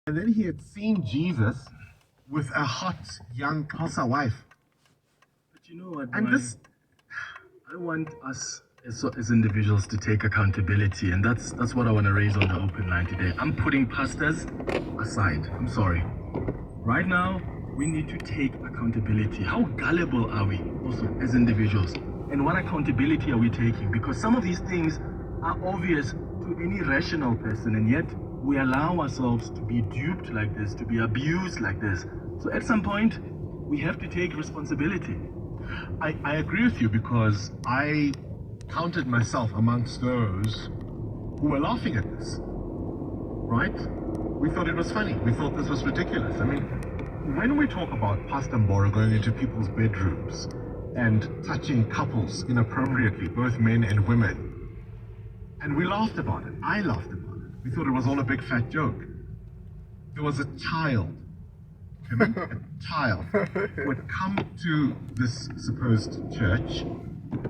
And then he had seen Jesus with a hot young Xhosa wife. But you know what? And this, I want us as individuals to take accountability, and that's what I want to raise on the open line today. I'm putting pastors aside. I'm sorry. Right now, we need to take accountability. How gullible are we also as individuals? And what accountability are we taking? Because some of these things are obvious to any rational person, and yet we allow ourselves to be duped like this, to be abused like this. So at some point, we have to take responsibility. I agree with you, because I counted myself amongst those who were laughing at this, right? We thought it was funny. We thought this was ridiculous. I mean, when we talk about Pastor Mporo going into people's bedrooms and touching couples inappropriately, both men and women, and we laughed about it. I laughed about it. We thought it was all a big fat joke. There was a child, a child, who had come to this supposed church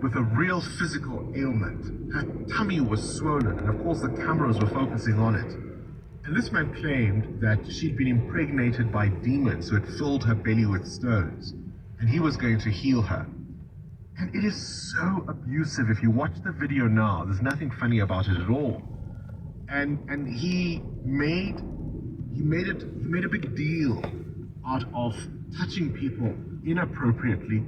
with a real physical ailment. Her tummy was swollen, and of course the cameras were focusing on it. And this man claimed that she'd been impregnated by demons who had filled her belly with stones, and he was going to heal her. And it is so abusive. If you watch the video now, there's nothing funny about it at all. And he made a big deal out of touching people inappropriately,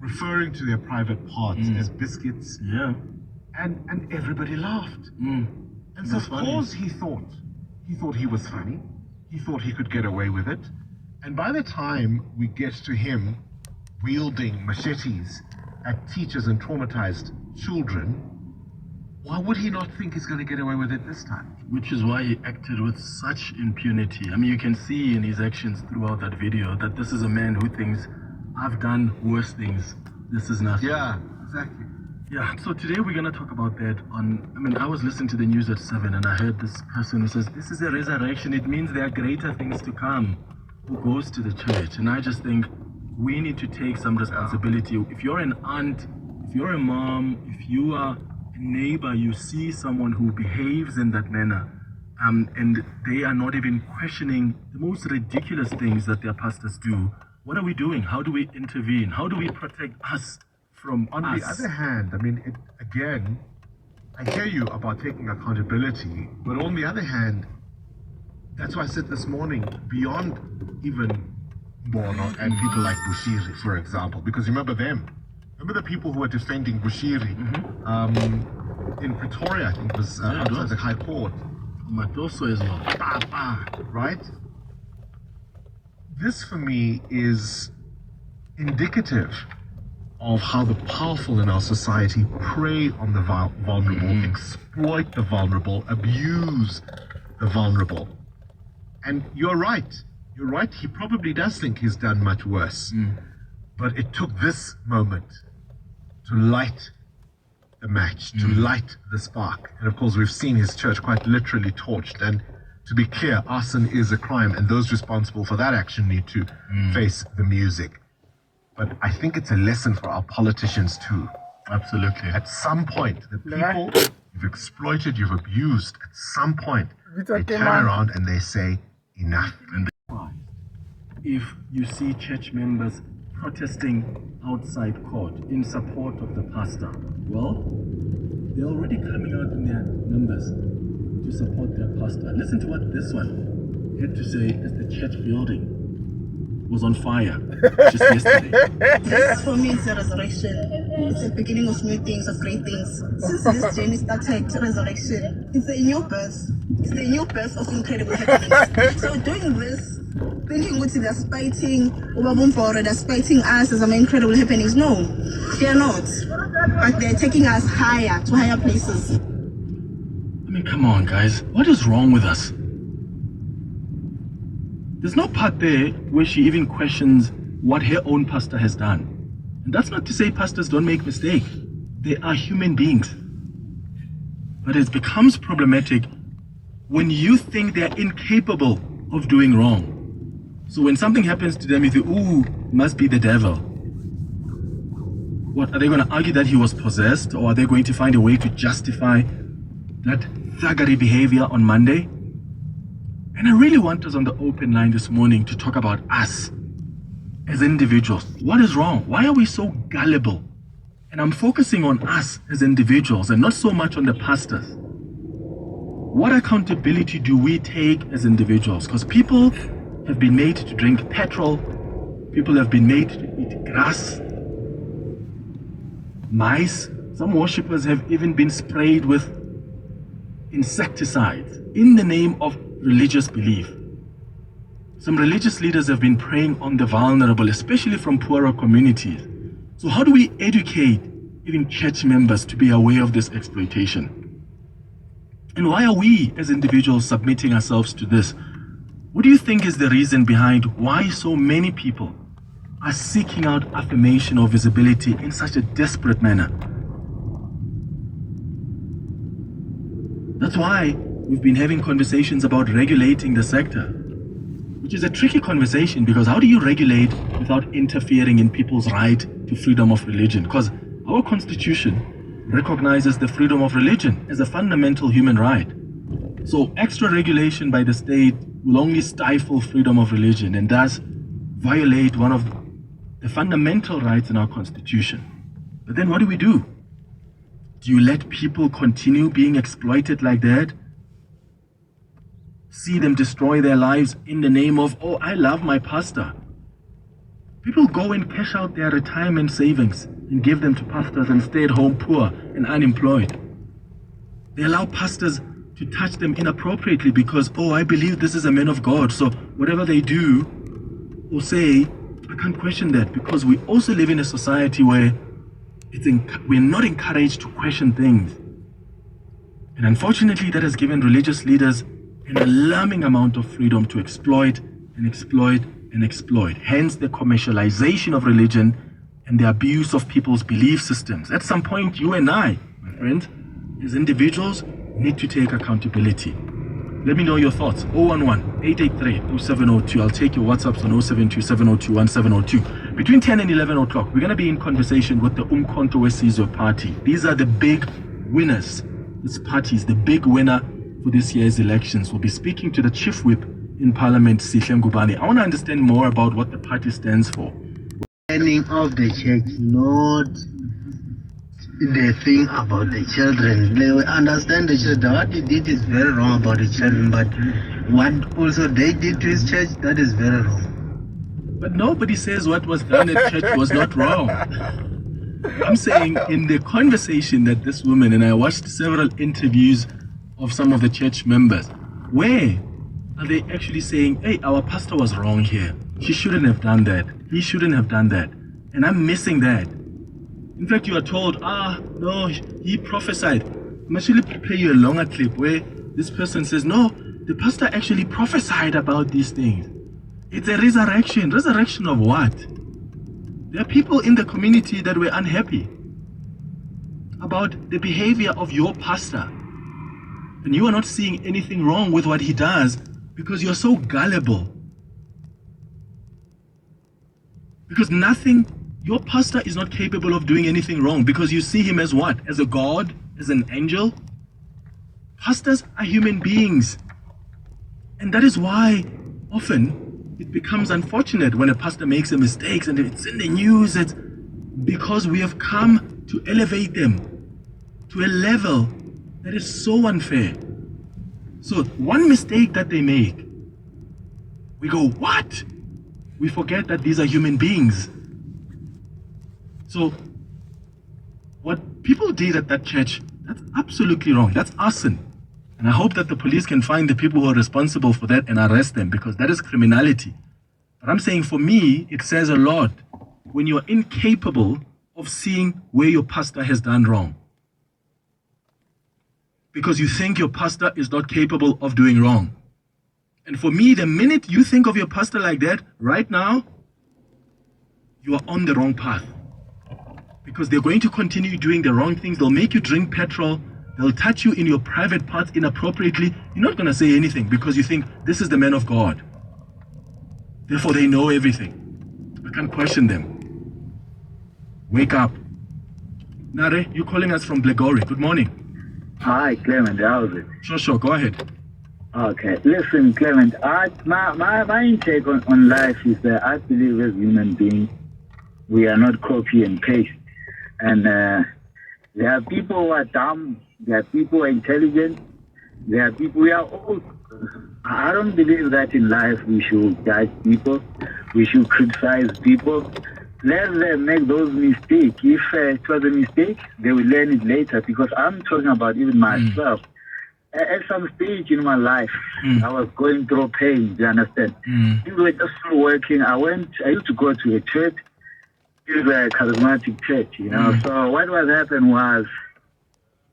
referring to their private parts as biscuits. Yeah. And everybody laughed. And so of course he thought he was funny. He thought he could get away with it. And by the time we get to him wielding machetes at teachers and traumatized children, why would he not think he's going to get away with it this time? Which is why he acted with such impunity. I mean, you can see in his actions throughout that video that this is a man who thinks, I've done worse things. This is nothing. Yeah, exactly. Yeah, so today we're going to talk about that I was listening to the news at 7 and I heard this person who says, this is a resurrection. It means there are greater things to come. Who goes to the church? And I just think we need to take some responsibility. If you're an aunt, if you're a mom, if you are a neighbor, you see someone who behaves in that manner, and they are not even questioning the most ridiculous things that their pastors do, what are we doing? How do we intervene? How do we protect us from On the other hand, I mean, again, I hear you about taking accountability, but on the other hand, that's why I said this morning, beyond even Mporo and people like Bushiri, for example, because remember them. Remember the people who were defending Bushiri in Pretoria, I think it was outside the High Court. Matoso as well. Right? This for me is indicative of how the powerful in our society prey on the vulnerable, exploit the vulnerable, abuse the vulnerable. And you're right. He probably does think he's done much worse. But it took this moment to light the match, to light the spark. And of course, we've seen his church quite literally torched. And to be clear, arson is a crime, and those responsible for that action need to face the music. But I think it's a lesson for our politicians too. Absolutely. At some point, the people you've exploited, you've abused, at some point, they turn around and they say, enough. And if you see church members protesting outside court in support of the pastor, well, they're already coming out in their numbers to support their pastor. Listen to what this one had to say as the church building was on fire just yesterday. This for me is a resurrection. It's the beginning of new things, of great things. Since this journey started, resurrection, it's a new birth. It's the new birth of incredible happenings. So doing this, thinking what they're spiting Mporo, they're spiting us as incredible happenings. No, they are not. But they're taking us higher, to higher places. I mean, come on, guys. What is wrong with us? There's no part there where she even questions what her own pastor has done. And that's not to say pastors don't make mistakes. They are human beings. But it becomes problematic when you think they're incapable of doing wrong. So when something happens to them, you think, ooh, must be the devil. What, are they going to argue that he was possessed? Or are they going to find a way to justify that thuggery behavior on Monday? And I really want us on the open line this morning to talk about us as individuals. What is wrong? Why are we so gullible? And I'm focusing on us as individuals and not so much on the pastors. What accountability do we take as individuals? Because people have been made to drink petrol. People have been made to eat grass, mice. Some worshippers have even been sprayed with insecticides in the name of religious belief. Some religious leaders have been preying on the vulnerable, especially from poorer communities. So how do we educate even church members to be aware of this exploitation? And why are we as individuals submitting ourselves to this? What do you think is the reason behind why so many people are seeking out affirmation or visibility in such a desperate manner? That's why we've been having conversations about regulating the sector, which is a tricky conversation, because how do you regulate without interfering in people's right to freedom of religion? Because our constitution recognizes the freedom of religion as a fundamental human right. So extra regulation by the state will only stifle freedom of religion and thus violate one of the fundamental rights in our constitution. But then what do we do? Do you let people continue being exploited like that? See them destroy their lives in the name of, oh, I love my pastor. People go and cash out their retirement savings and give them to pastors and stay at home poor and unemployed. They allow pastors to touch them inappropriately because, oh, I believe this is a man of God, so whatever they do or say, I can't question that, because we also live in a society where we're not encouraged to question things. And unfortunately, that has given religious leaders an alarming amount of freedom to exploit and exploit and exploit. Hence the commercialization of religion and the abuse of people's belief systems. At some point, you and I, my friend, as individuals, need to take accountability. Let me know your thoughts. 011-883-0702. I'll take your WhatsApps on 072-702-1702. Between 10 and 11 o'clock, we're going to be in conversation with the Umkhonto weSizwe party. These are the big winners. This party is the big winner for this year's elections. We'll be speaking to the chief whip in Parliament, Sihle Ngubane. I want to understand more about what the party stands for. Planning of the church, not the thing about the children. They will understand the children. What he did is very wrong about the children, but what also they did to his church, that is very wrong. But nobody says what was done at church was not wrong. I'm saying in the conversation that this woman, and I watched several interviews of some of the church members, where are they actually saying, hey, our pastor was wrong here. She shouldn't have done that. He shouldn't have done that. And I'm missing that. In fact, you are told, no, he prophesied. I'm actually play you a longer clip where this person says, no, the pastor actually prophesied about these things. It's a resurrection. Resurrection of what? There are people in the community that were unhappy about the behavior of your pastor. And you are not seeing anything wrong with what he does because you're so gullible. Because your pastor is not capable of doing anything wrong because you see him as what? As a god? As an angel? Pastors are human beings. And that is why often it becomes unfortunate when a pastor makes a mistake and it's in the news. It's because we have come to elevate them to a level that is so unfair. So one mistake that they make, we go, what? We forget that these are human beings. So what people did at that church, that's absolutely wrong. That's arson. And I hope that the police can find the people who are responsible for that and arrest them, because that is criminality. But I'm saying, for me, it says a lot when you're incapable of seeing where your pastor has done wrong. Because you think your pastor is not capable of doing wrong. And for me, the minute you think of your pastor like that, right now, you are on the wrong path. Because they're going to continue doing the wrong things. They'll make you drink petrol. They'll touch you in your private parts inappropriately. You're not going to say anything because you think this is the man of God. Therefore, they know everything. I can't question them. Wake up. Nare, you're calling us from Blegori. Good morning. Hi, Clement. How is it? Sure. Go ahead. Okay, listen, Clement. My intake on life is that I believe as human beings, we are not copy and paste. And there are people who are dumb, there are people who are intelligent, there are people we are all. I don't believe that in life we should judge people, we should criticize people. Let them make those mistakes. If it was a mistake, they will learn it later. Because I'm talking about even myself. At some stage in my life, I was going through pain, do you understand? Things were just not working. I used to go to a church, it was a charismatic church, you know. So what was happened was,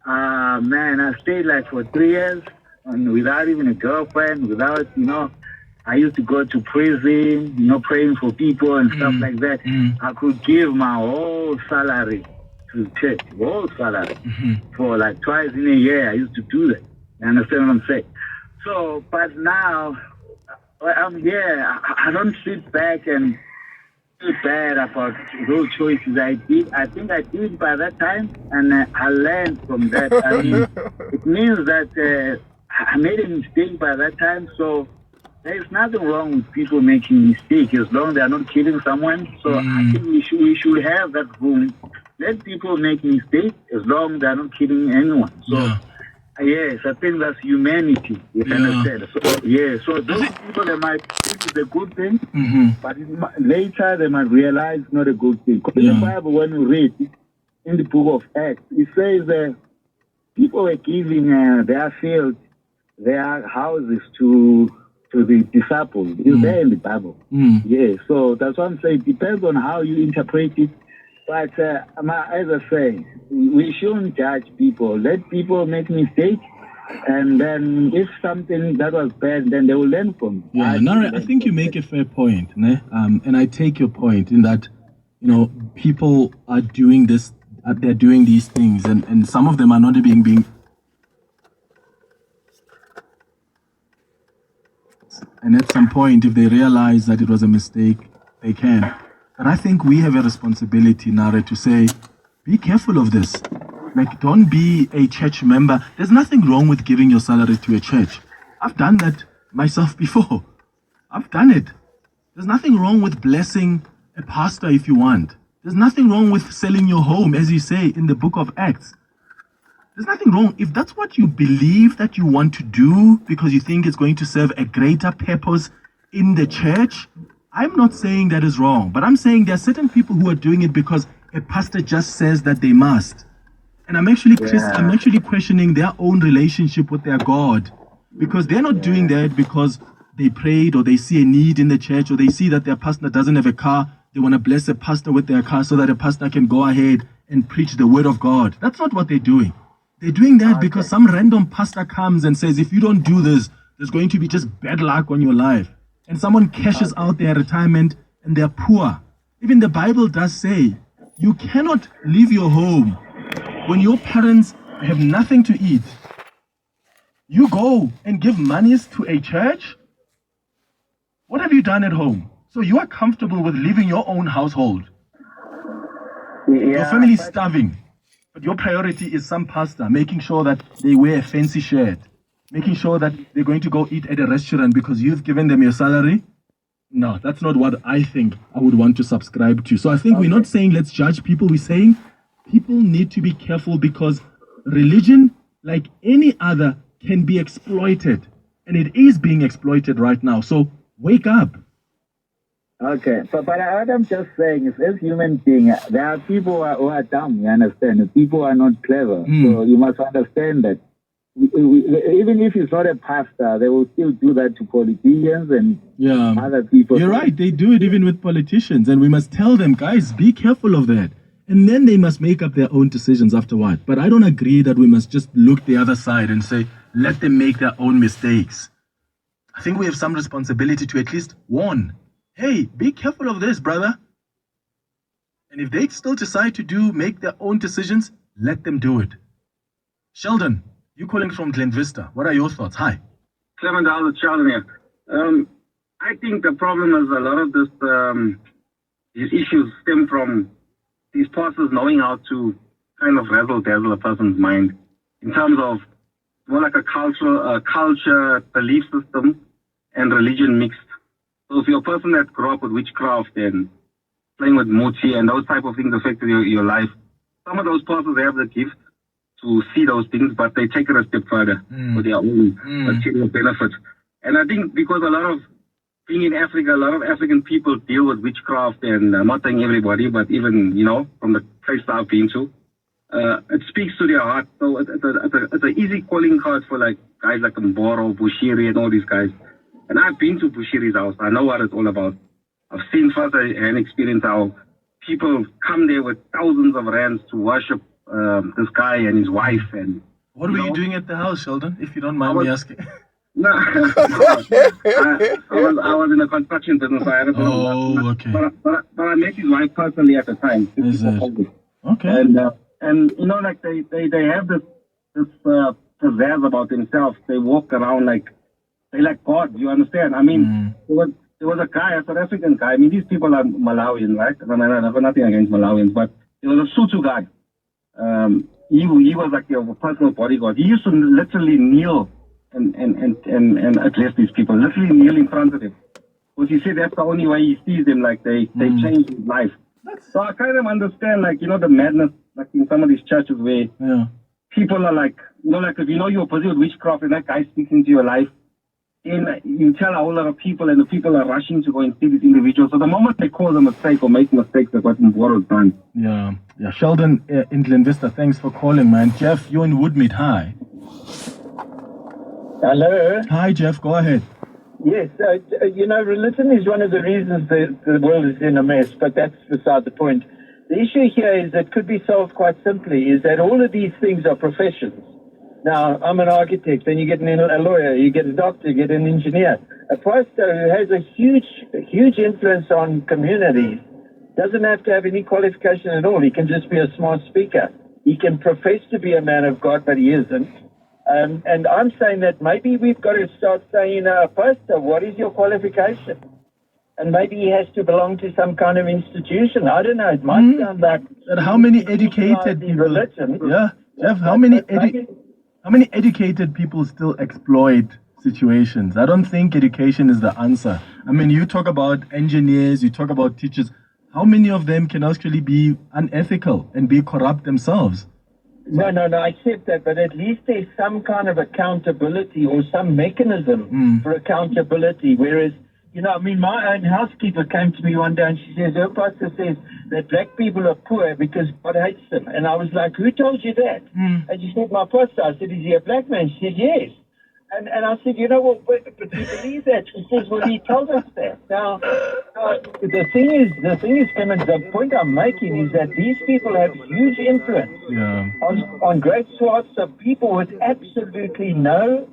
man, I stayed like for 3 years and without even a girlfriend, without, you know, I used to go to prison, you know, praying for people and stuff like that. I could give my whole salary to church, whole salary, for like twice in a year. I used to do that. You understand what I'm saying? So, but now, I'm here. I don't sit back and feel bad about those choices I did. I think I did by that time, and I learned from that. I mean, it means that I made a mistake by that time, so there is nothing wrong with people making mistakes as long as they are not killing someone. So I think we should have that room. Let people make mistakes as long as they are not killing anyone. So yes, I think that's humanity. You understand? So so those people, they might think it's a good thing, but later they might realize it's not a good thing. Because in the Bible, when we read in the book of Acts, it says that people were giving their fields, their houses to the disciples. It's there in the Bible. So that's what I'm saying. It depends on how you interpret it. But as I say, we shouldn't judge people. Let people make mistakes, and then if something that was bad, then they will learn from it. Yeah, Nare, I think you make a fair point, né? And I take your point in that, you know, people are doing this, they're doing these things, and some of them are not being. And at some point, if they realize that it was a mistake, they can. But I think we have a responsibility, Nare, to say, be careful of this. Like, don't be a church member. There's nothing wrong with giving your salary to a church. I've done that myself before. I've done it. There's nothing wrong with blessing a pastor if you want. There's nothing wrong with selling your home, as you say in the book of Acts. There's nothing wrong. If that's what you believe that you want to do because you think it's going to serve a greater purpose in the church, I'm not saying that is wrong, but I'm saying there are certain people who are doing it because a pastor just says that they must. And I'm actually questioning their own relationship with their God, because they're not doing that because they prayed or they see a need in the church or they see that their pastor doesn't have a car. They want to bless a pastor with their car so that a pastor can go ahead and preach the word of God. That's not what they're doing. They're doing that because some random pastor comes and says, if you don't do this, there's going to be just bad luck on your life. And someone cashes out their retirement and they're poor. Even the Bible does say, you cannot leave your home when your parents have nothing to eat. You go and give monies to a church? What have you done at home? So you are comfortable with leaving your own household. Your family is starving. But your priority is some pastor making sure that they wear a fancy shirt, making sure that they're going to go eat at a restaurant because you've given them your salary. No, that's not what I think I would want to subscribe to. So I think we're not saying let's judge people. We're saying people need to be careful because religion, like any other, can be exploited. And it is being exploited right now. So wake up. Okay, but what I'm just saying is, as human beings, there are people who are dumb, you understand? People are not clever. So you must understand that even if it's not a pastor, they will still do that to politicians and other people. You're right, they do it even with politicians. And we must tell them, guys, be careful of that. And then they must make up their own decisions afterward. But I don't agree that we must just look the other side and say, let them make their own mistakes. I think we have some responsibility to at least warn. Hey, be careful of this, brother. And if they still decide to make their own decisions, let them do it. Sheldon, you calling from Glen Vista. What are your thoughts? Hi. Clement, Sheldon here. I think the problem is a lot of these issues stem from these pastors knowing how to kind of razzle-dazzle a person's mind in terms of more like a culture, belief system, and religion mixed. So if you're a person that grew up with witchcraft and playing with mochi and those type of things affected your life, some of those pastors have the gift to see those things, but they take it a step further for their own material benefit. And I think because a lot of being in Africa, a lot of African people deal with witchcraft, and I'm not saying everybody, but even, from the place I've been to, it speaks to their heart. So it's an easy calling card for like guys like Mporo, Bushiri, and all these guys. And I've been to Bushiri's house. I know what it's all about. I've seen first-hand experience how people come there with thousands of rands to worship this guy and his wife. And what were you doing at the house, Sheldon, if you don't mind me asking? No, I was in the construction business. So I had okay. But I met his wife personally at the time. Is it? Okay. And like they have this pizzazz about themselves. They walk around like they like God. You understand? I mean, there was a guy, a South African guy. I mean, these people are Malawian, right? I mean, I've got nothing against Malawians, but there was a Sutu guy. He was like your personal bodyguard. He used to literally kneel and address these people, literally kneel in front of him. Because he said that's the only way he sees them, like they changed his life. So I kind of understand, like, the madness, like in some of these churches where people are like, like if you're busy with witchcraft and that guy speaks into your life, and you tell a whole lot of people and the people are rushing to go and see these individuals. So the moment they cause a mistake or make mistakes, that's what Mporo has done. Yeah. Sheldon in Glen Vista, thanks for calling, man. Jeff, you're in Woodmead. Hi. Hello. Hi, Jeff. Go ahead. Yes, religion is one of the reasons the world is in a mess, but that's beside the point. The issue here is that could be solved quite simply, is that all of these things are professions. Now, I'm an architect, then you get a lawyer, you get a doctor, you get an engineer. A pastor who has a huge influence on communities doesn't have to have any qualification at all. He can just be a smart speaker. He can profess to be a man of God, but he isn't. And I'm saying that maybe we've got to start saying, pastor, what is your qualification? And maybe he has to belong to some kind of institution. I don't know. It might sound like... And how many educated people... Religion. Yeah, Jeff, how many educated people still exploit situations? I don't think education is the answer. I mean, you talk about engineers, you talk about teachers. How many of them can actually be unethical and be corrupt themselves? No, I accept that, but at least there's some kind of accountability or some mechanism for accountability. Whereas, my own housekeeper came to me one day and she says, her pastor says that black people are poor because God hates them. And I was like, who told you that? And she said, my pastor. I said, is he a black man? She said, yes. And I said, but do you believe that? She says, well, he told us that. Now, the thing is, Clement, the point I'm making is that these people have huge influence on great swaths of people with absolutely no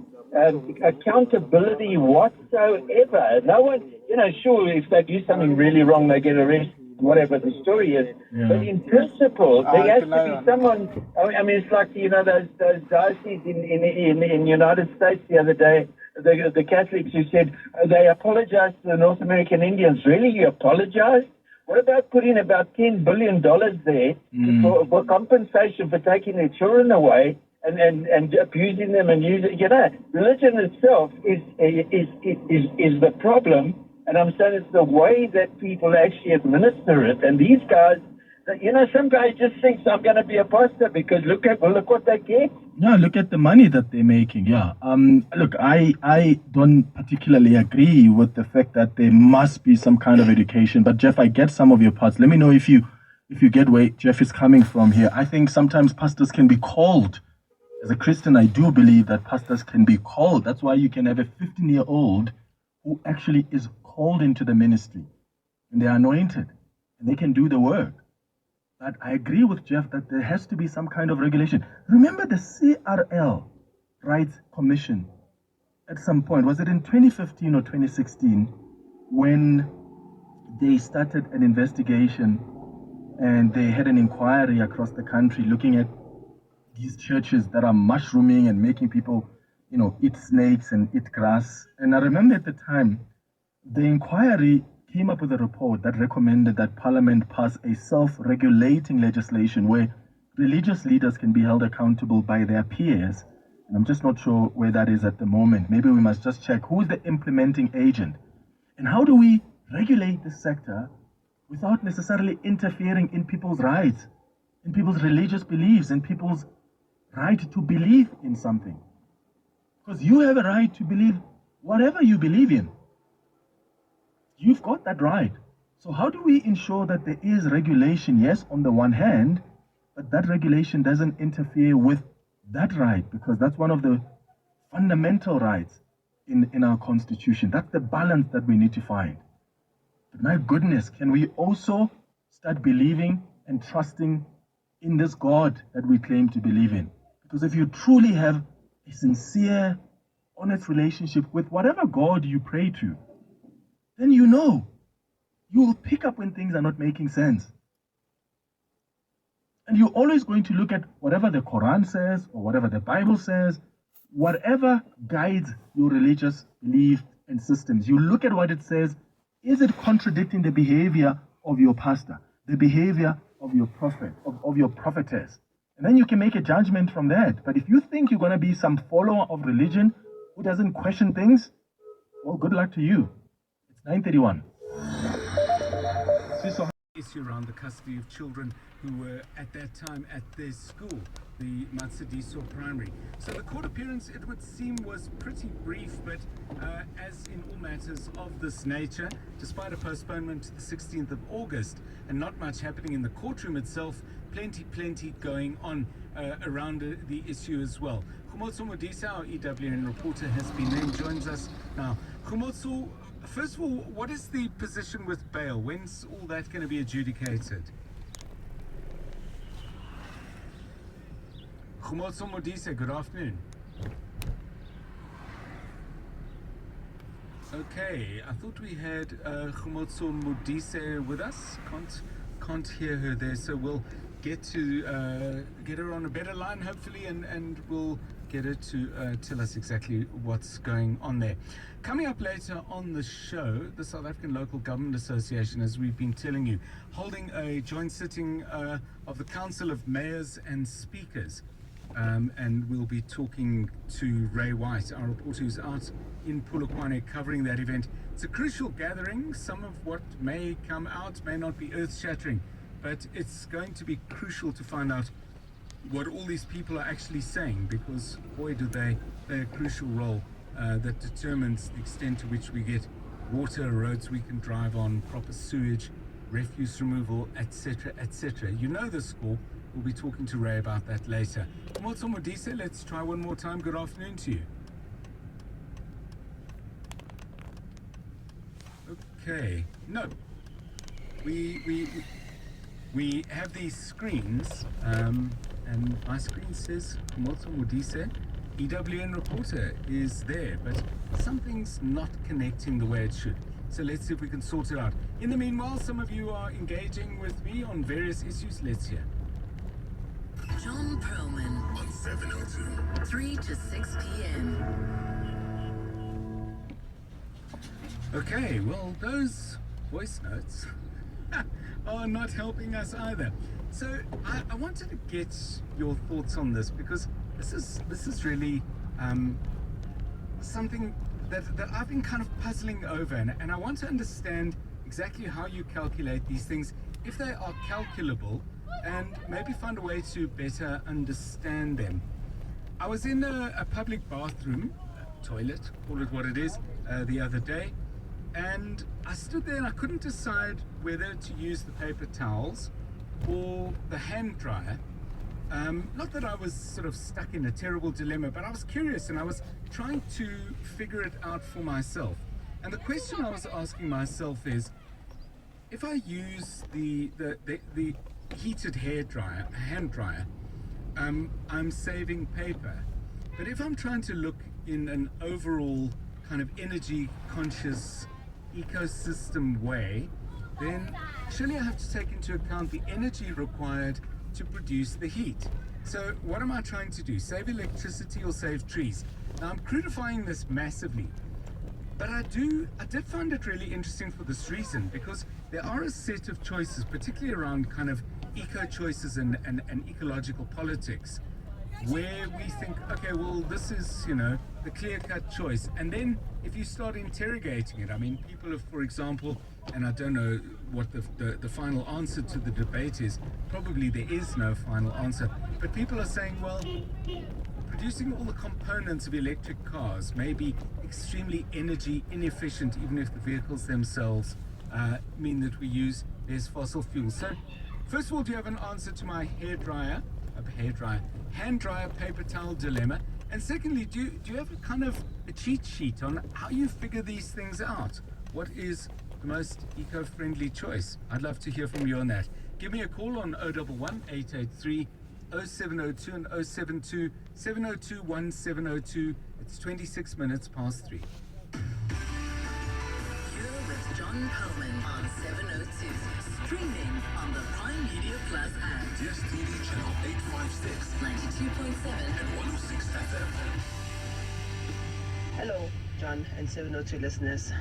accountability whatsoever. No one, sure, if they do something really wrong, they get arrested, whatever the story is. But in principle, there has to be someone. I mean, it's like those dioceses in United States the other day. The Catholics who said they apologized to the North American Indians. Really, you apologize? What about putting about $10 billion there for compensation for taking their children away and abusing them and using? Religion itself is the problem. And I'm saying it's the way that people actually administer it. And these guys, some guy just thinks I'm going to be a pastor because look what they get. Yeah, look at the money that they're making. Yeah. Look, I don't particularly agree with the fact that there must be some kind of education. But Jeff, I get some of your parts. Let me know if you get where Jeff is coming from here. I think sometimes pastors can be called. As a Christian, I do believe that pastors can be called. That's why you can have a 15-year-old who actually is called into the ministry and they're anointed and they can do the work. But I agree with Jeff that there has to be some kind of regulation. Remember the CRL Rights Commission at some point, was it in 2015 or 2016, when they started an investigation and they had an inquiry across the country looking at these churches that are mushrooming and making people, eat snakes and eat grass. And I remember at the time, the inquiry came up with a report that recommended that Parliament pass a self-regulating legislation where religious leaders can be held accountable by their peers And I'm just not sure where that is at the moment. Maybe we must just check who's the implementing agent. And how do we regulate this sector without necessarily interfering in people's rights, in people's religious beliefs, in people's right to believe in something? Because you have a right to believe whatever you believe in. You've got that right. So how do we ensure that there is regulation, yes, on the one hand, but that regulation doesn't interfere with that right? Because that's one of the fundamental rights in our constitution. That's the balance that we need to find. But my goodness, can we also start believing and trusting in this God that we claim to believe in? Because if you truly have a sincere, honest relationship with whatever God you pray to, then you know, you will pick up when things are not making sense. And you're always going to look at whatever the Quran says or whatever the Bible says, whatever guides your religious belief and systems. You look at what it says. Is it contradicting the behavior of your pastor, the behavior of your prophet, of your prophetess? And then you can make a judgment from that. But if you think you're going to be some follower of religion who doesn't question things, well, good luck to you. It's 9:31. Issue around the custody of children who were at that time at their school, the Matsediso Primary. So the court appearance, it would seem, was pretty brief, but as in all matters of this nature, despite a postponement to the 16th of August and not much happening in the courtroom itself, plenty going on around the issue as well. Khumotso Modisa, our EWN reporter, has been named, joins us now. Khumotso, first of all, what is the position with bail? When's all that going to be adjudicated? Khumotso Modise, good afternoon. Okay, I thought we had Khumotso Modise with us. Can't hear her there, so we'll get her on a better line, hopefully, and we'll get her to tell us exactly what's going on there. Coming up later on the show, the South African Local Government Association, as we've been telling you, holding a joint sitting of the Council of Mayors and Speakers. And we'll be talking to Ray White, our reporter who's out in Polokwane covering that event. It's a crucial gathering. Some of what may come out may not be earth-shattering, but it's going to be crucial to find out what all these people are actually saying, because boy do they play a crucial role that determines the extent to which we get water, roads we can drive on, proper sewage, refuse removal, etc., etc. You know the score. We'll be talking to Ray about that later. Khumotso Modise, let's try one more time. Good afternoon to you. Okay, no, we have these screens, and my screen says Khumotso Modise, EWN reporter, is there, but something's not connecting the way it should. So let's see if we can sort it out. In the meanwhile, some of you are engaging with me on various issues. Let's hear. John Perlman on 702, 3 to 6 p.m. Okay, well, those voice notes are not helping us either. So I wanted to get your thoughts on this, because this is really something that I've been kind of puzzling over, and I want to understand exactly how you calculate these things, if they are calculable, and maybe find a way to better understand them. I was in a public bathroom, toilet, call it what it is, the other day, and I stood there and I couldn't decide whether to use the paper towels or the hand dryer. Not that I was sort of stuck in a terrible dilemma, but I was curious and I was trying to figure it out for myself. And the question I was asking myself is, if I use the heated hand dryer, I'm saving paper. But if I'm trying to look in an overall kind of energy conscious ecosystem way, then surely I have to take into account the energy required to produce the heat. So what am I trying to do? Save electricity or save trees? Now I'm crudifying this massively, but I did find it really interesting for this reason, because there are a set of choices, particularly around kind of eco choices and ecological politics, where we think, okay, well, this is, you know, the clear-cut choice. And then if you start interrogating it, I mean, people have, for example, and I don't know what the final answer to the debate is, probably there is no final answer, but people are saying, well, producing all the components of electric cars may be extremely energy inefficient, even if the vehicles themselves mean that we use less fossil fuels. So, first of all, do you have an answer to my hand dryer, paper towel dilemma? And secondly, do you have a kind of a cheat sheet on how you figure these things out? What is the most eco-friendly choice? I'd love to hear from you on that. Give me a call on 011 883 0702 and 072 702 1702. It's 26 minutes past 3. You're with John Perlman on 702. Streaming on the Prime Media Plus app. DSTV channel 856, 92.7 and 106 FM. Hello, John and 702 listeners.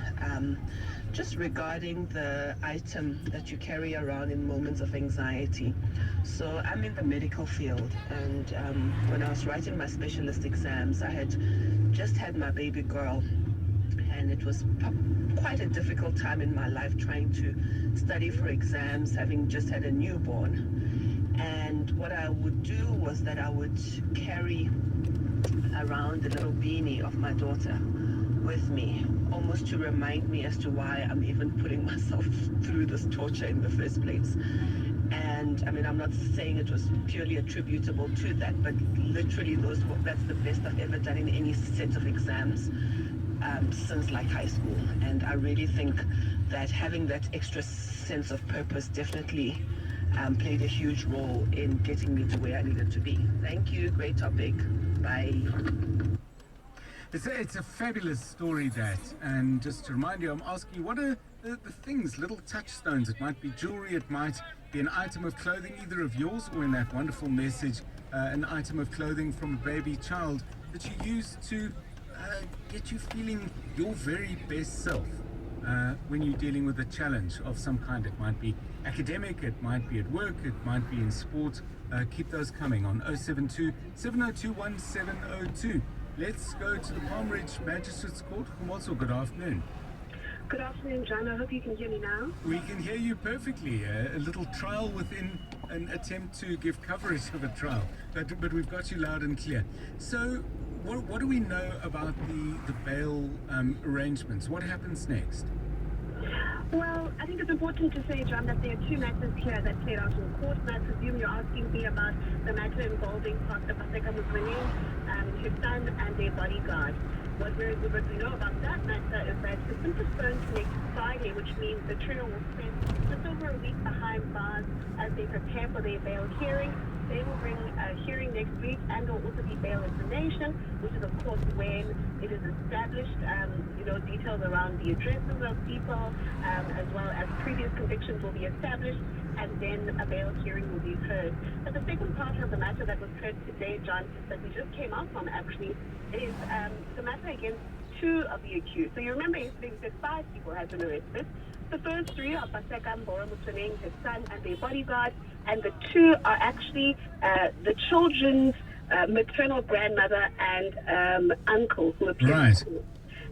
Just regarding the item that you carry around in moments of anxiety. So I'm in the medical field, and when I was writing my specialist exams, I had just had my baby girl, and it was quite a difficult time in my life trying to study for exams, having just had a newborn. And what I would do was that I would carry around the little beanie of my daughter with me, almost to remind me as to why I'm even putting myself through this torture in the first place. And I mean, I'm not saying it was purely attributable to that, but literally that's the best I've ever done in any set of exams since like high school. And I really think that having that extra sense of purpose definitely played a huge role in getting me to where I needed to be. Thank you. Great topic. Bye. It's a fabulous story, that. And just to remind you, I'm asking you, what are the things, little touchstones? It might be jewelry, it might be an item of clothing, either of yours or in that wonderful message, an item of clothing from a baby child that you use to get you feeling your very best self when you're dealing with a challenge of some kind. It might be academic, it might be at work, it might be in sport. Keep those coming on 072 702 1702. Let's go to the Palm Ridge Magistrates Court. Khumotso, good afternoon. Good afternoon, John. I hope you can hear me now. We can hear you perfectly. A little trial within an attempt to give coverage of a trial, but we've got you loud and clear. So, what do we know about the bail arrangements? What happens next? Well, I think it's important to say, John, that there are two matters here that played out in court, and I presume you're asking me about the matter involving Pastor Paseka Muswini, his son, and their bodyguard. What we know about that matter is that it's been postponed to next Friday, which means the trio will spend just over a week behind bars as they prepare for their bail hearing. They will bring a hearing next week, and there will also be bail information, which is of course when it is established, details around the addresses of people, as well as previous convictions will be established, and then a bail hearing will be heard. But the second part of the matter that was heard today, John, that we just came out from actually, is the matter against two of the accused. So you remember yesterday we said 5 people have been arrested. The first 3 are Paseka Mporo, his son, and their bodyguard, and the 2 are actually the children's maternal grandmother and uncle who appeared. Right.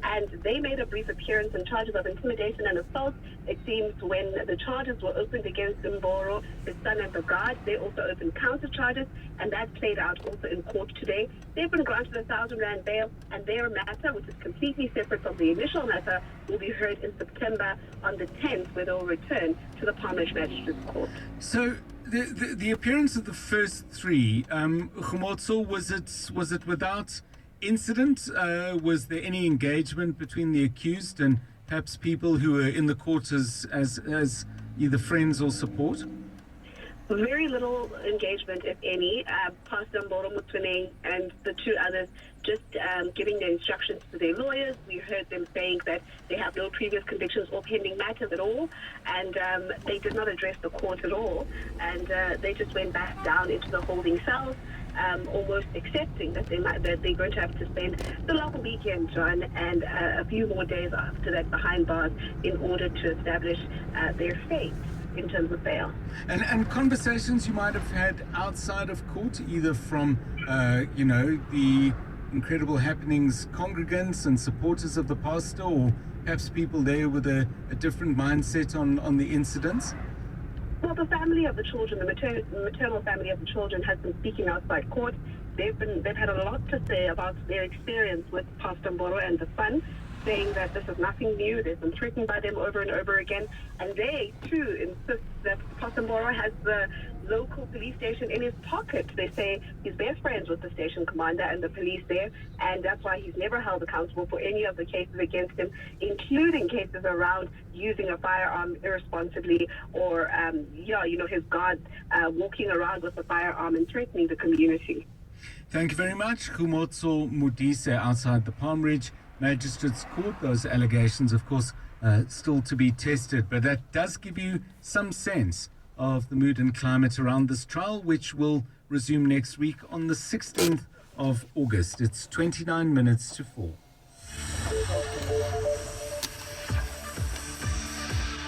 And they made a brief appearance on charges of intimidation and assault. It seems when the charges were opened against Mporo, his son, and the guard, they also opened counter charges, and that played out also in court today. They've been granted a 1,000 rand bail, and their matter, which is completely separate from the initial matter, will be heard in September on the 10th, where they'll return to the Palm Ridge Magistrates Court. So the appearance of the first 3, Khumotso, was it without incident? Was there any engagement between the accused and perhaps people who were in the court as either friends or support? Very little engagement, if any. Pastor Mporo and the 2 others just giving their instructions to their lawyers. We heard them saying that they have no previous convictions or pending matters at all, and they did not address the court at all, and they just went back down into the holding cells, almost accepting that they're going to have to spend the long weekend, John, and a few more days after that behind bars in order to establish their fate. in terms of bail. And conversations you might have had outside of court, either from, the Incredible Happenings congregants and supporters of the pastor, or perhaps people there with a different mindset on the incidents? Well, the family of the children, the maternal family of the children, has been speaking outside court. They've had a lot to say about their experience with Pastor Mporo and the son, saying that this is nothing new. They've been threatened by them over and over again, and they too insist that Pastor Mporo has the local police station in his pocket. They say he's best friends with the station commander and the police there, and that's why he's never held accountable for any of the cases against him, including cases around using a firearm irresponsibly, or his guards walking around with a firearm and threatening the community. Thank you very much. Kumotso Mudise outside the Palm Ridge Magistrates Court. Those allegations, of course, still to be tested, but that does give you some sense of the mood and climate around this trial, which will resume next week on the 16th of August. It's 29 minutes to 4.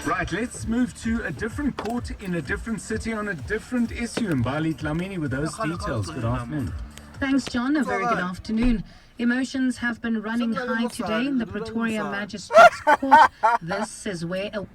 Right, let's move to a different court in a different city on a different issue. Mbali Dlamini with those details. Good afternoon. Thanks, John. A very good afternoon. Emotions have been running high today in the Pretoria Magistrates Court. This is where a